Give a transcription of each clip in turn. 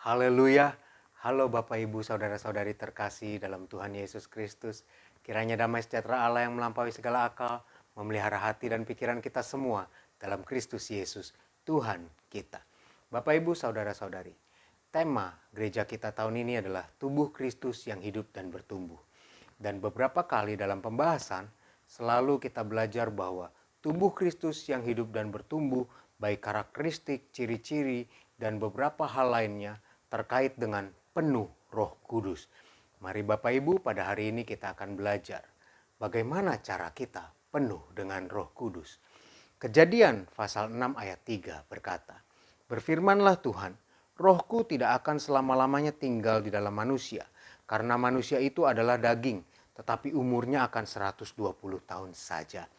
Haleluya. Halo Bapak Ibu Saudara-saudari terkasih dalam Tuhan Yesus Kristus. Kiranya damai sejahtera Allah yang melampaui segala akal memelihara hati dan pikiran kita semua dalam Kristus Yesus, Tuhan kita. Bapak Ibu Saudara-saudari, tema gereja kita tahun ini adalah tubuh Kristus yang hidup dan bertumbuh. Dan beberapa kali dalam pembahasan selalu kita belajar bahwa tubuh Kristus yang hidup dan bertumbuh, baik karakteristik, ciri-ciri, dan beberapa hal lainnya terkait dengan penuh Roh Kudus. Mari Bapak Ibu, pada hari ini kita akan belajar bagaimana cara kita penuh dengan Roh Kudus. Kejadian pasal 6 ayat 3 berkata, "Berfirmanlah Tuhan, Rohku tidak akan selama-lamanya tinggal di dalam manusia, karena manusia itu adalah daging, tetapi umurnya akan 120 tahun saja."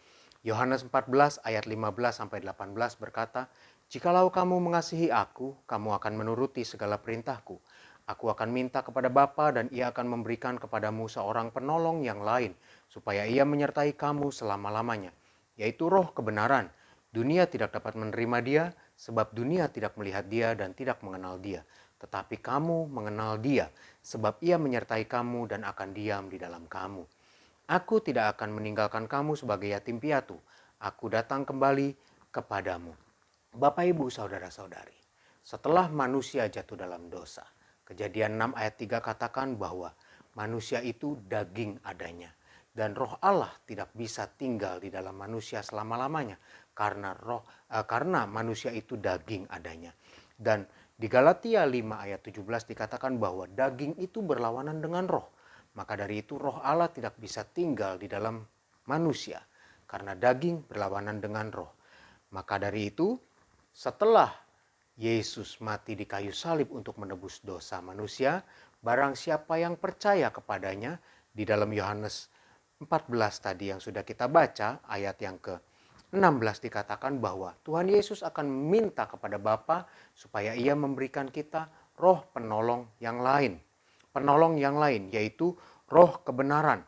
Yohanes 14 ayat 15 sampai 18 berkata, "Jikalau kamu mengasihi aku, kamu akan menuruti segala perintahku. Aku akan minta kepada Bapa dan ia akan memberikan kepadamu seorang penolong yang lain, supaya ia menyertai kamu selama-lamanya, yaitu Roh kebenaran. Dunia tidak dapat menerima dia, sebab dunia tidak melihat dia dan tidak mengenal dia. Tetapi kamu mengenal dia, sebab ia menyertai kamu dan akan diam di dalam kamu. Aku tidak akan meninggalkan kamu sebagai yatim piatu. Aku datang kembali kepadamu." Bapak Ibu Saudara-saudari, setelah manusia jatuh dalam dosa, Kejadian 6 ayat 3 katakan bahwa manusia itu daging adanya. Dan Roh Allah tidak bisa tinggal di dalam manusia selama-lamanya karena manusia itu daging adanya. Dan di Galatia 5 ayat 17 dikatakan bahwa daging itu berlawanan dengan roh. Maka dari itu Roh Allah tidak bisa tinggal di dalam manusia karena daging berlawanan dengan roh. Maka dari itu setelah Yesus mati di kayu salib untuk menebus dosa manusia, barang siapa yang percaya kepadanya, di dalam Yohanes 14 tadi yang sudah kita baca, ayat yang ke-16 dikatakan bahwa Tuhan Yesus akan minta kepada Bapa supaya ia memberikan kita roh penolong yang lain. Penolong yang lain yaitu roh kebenaran.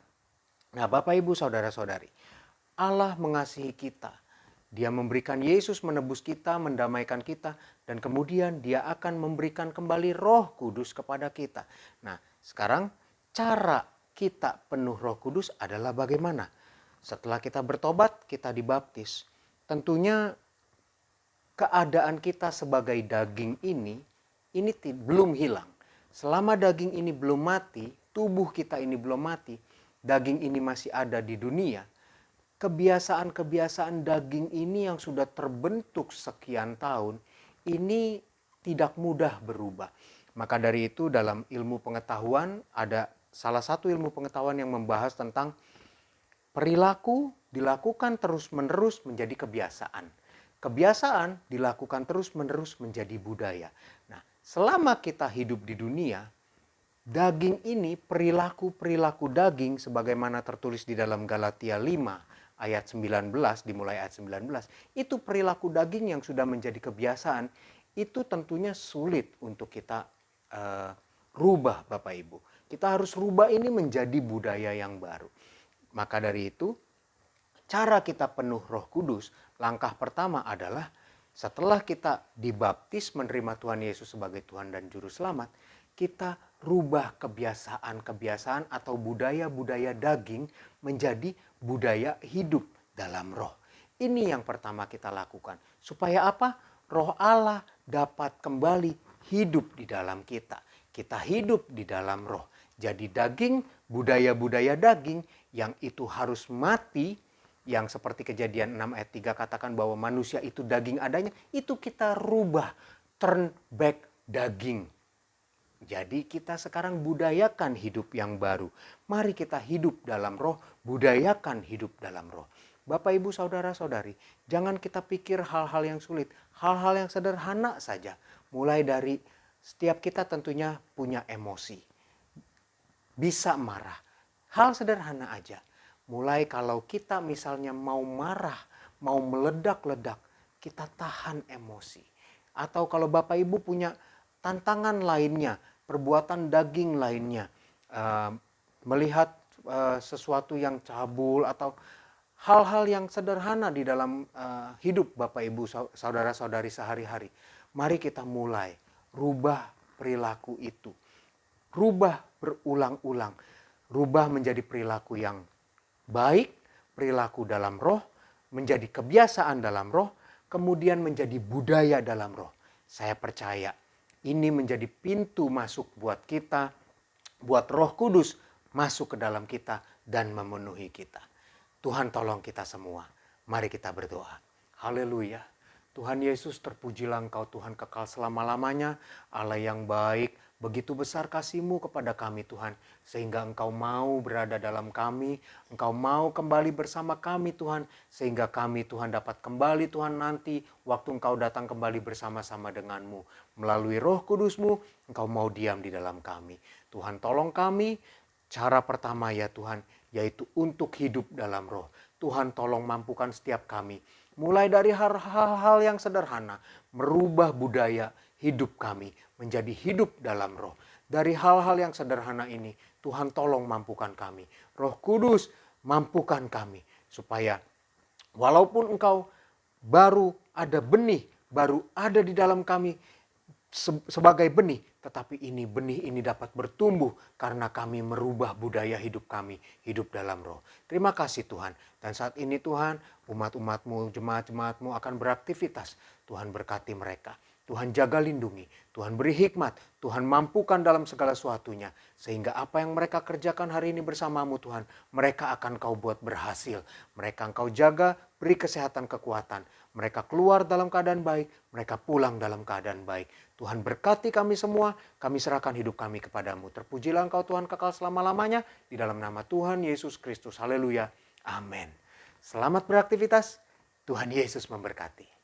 Nah, Bapak Ibu Saudara-saudari, Allah mengasihi kita. Dia memberikan Yesus menebus kita, mendamaikan kita, dan kemudian dia akan memberikan kembali Roh Kudus kepada kita. Nah, sekarang cara kita penuh Roh Kudus adalah bagaimana? Setelah kita bertobat, kita dibaptis. Tentunya keadaan kita sebagai daging ini belum hilang. Selama daging ini belum mati, tubuh kita ini belum mati, daging ini masih ada di dunia. Kebiasaan-kebiasaan daging ini yang sudah terbentuk sekian tahun, ini tidak mudah berubah. Maka dari itu dalam ilmu pengetahuan ada salah satu ilmu pengetahuan yang membahas tentang perilaku dilakukan terus-menerus menjadi kebiasaan. Kebiasaan dilakukan terus-menerus menjadi budaya. Nah, selama kita hidup di dunia, daging ini, perilaku-perilaku daging sebagaimana tertulis di dalam Galatia 5 ayat 19, dimulai ayat 19, itu perilaku daging yang sudah menjadi kebiasaan, itu tentunya sulit untuk kita rubah Bapak Ibu. Kita harus rubah ini menjadi budaya yang baru. Maka dari itu, cara kita penuh Roh Kudus, langkah pertama adalah setelah kita dibaptis menerima Tuhan Yesus sebagai Tuhan dan Juru Selamat, kita rubah kebiasaan-kebiasaan atau budaya-budaya daging menjadi budaya hidup dalam roh. Ini yang pertama kita lakukan. Supaya apa? Roh Allah dapat kembali hidup di dalam kita. Kita hidup di dalam roh. Jadi daging, budaya-budaya daging yang itu harus mati, yang seperti Kejadian 6 ayat 3 katakan bahwa manusia itu daging adanya, itu kita rubah, turn back daging. Jadi kita sekarang budayakan hidup yang baru. Mari kita hidup dalam roh, budayakan hidup dalam roh. Bapak, Ibu, Saudara-saudari, jangan kita pikir hal-hal yang sulit. Hal-hal yang sederhana saja. Mulai dari setiap kita tentunya punya emosi. Bisa marah. Hal sederhana aja. Mulai kalau kita misalnya mau marah, mau meledak-ledak, kita tahan emosi. Atau kalau Bapak Ibu punya tantangan lainnya, perbuatan daging lainnya, melihat sesuatu yang cabul atau hal-hal yang sederhana di dalam hidup Bapak Ibu Saudara-saudari sehari-hari. Mari kita mulai rubah perilaku itu. Rubah berulang-ulang. Rubah menjadi perilaku yang baik, perilaku dalam roh, menjadi kebiasaan dalam roh, kemudian menjadi budaya dalam roh. Saya percaya ini menjadi pintu masuk buat kita, buat Roh Kudus masuk ke dalam kita dan memenuhi kita. Tuhan tolong kita semua. Mari kita berdoa. Haleluya. Tuhan Yesus, terpujilah Engkau Tuhan kekal selama-lamanya, Allah yang baik. Begitu besar kasih-Mu kepada kami Tuhan, sehingga Engkau mau berada dalam kami, Engkau mau kembali bersama kami Tuhan, sehingga kami Tuhan dapat kembali Tuhan nanti, waktu Engkau datang kembali bersama-sama dengan-Mu. Melalui Roh Kudus-Mu, Engkau mau diam di dalam kami. Tuhan tolong kami, cara pertama ya Tuhan, yaitu untuk hidup dalam roh. Tuhan tolong mampukan setiap kami, mulai dari hal-hal yang sederhana, merubah budaya hidup kami menjadi hidup dalam roh. Dari hal-hal yang sederhana ini, Tuhan tolong mampukan kami. Roh Kudus mampukan kami, supaya walaupun Engkau baru ada benih, baru ada di dalam kami sebagai benih, tetapi benih ini dapat bertumbuh karena kami merubah budaya hidup kami, hidup dalam roh. Terima kasih Tuhan. Dan saat ini Tuhan, umat-umat-Mu, jemaat-jemaat-Mu akan beraktivitas. Tuhan berkati mereka. Tuhan jaga lindungi, Tuhan beri hikmat, Tuhan mampukan dalam segala sesuatunya. Sehingga apa yang mereka kerjakan hari ini bersama-Mu Tuhan, mereka akan Kau buat berhasil. Mereka Engkau jaga, beri kesehatan kekuatan. Mereka keluar dalam keadaan baik, mereka pulang dalam keadaan baik. Tuhan berkati kami semua, kami serahkan hidup kami kepadamu. Terpujilah Engkau Tuhan kekal selama-lamanya, di dalam nama Tuhan Yesus Kristus. Haleluya. Amin. Selamat beraktivitas, Tuhan Yesus memberkati.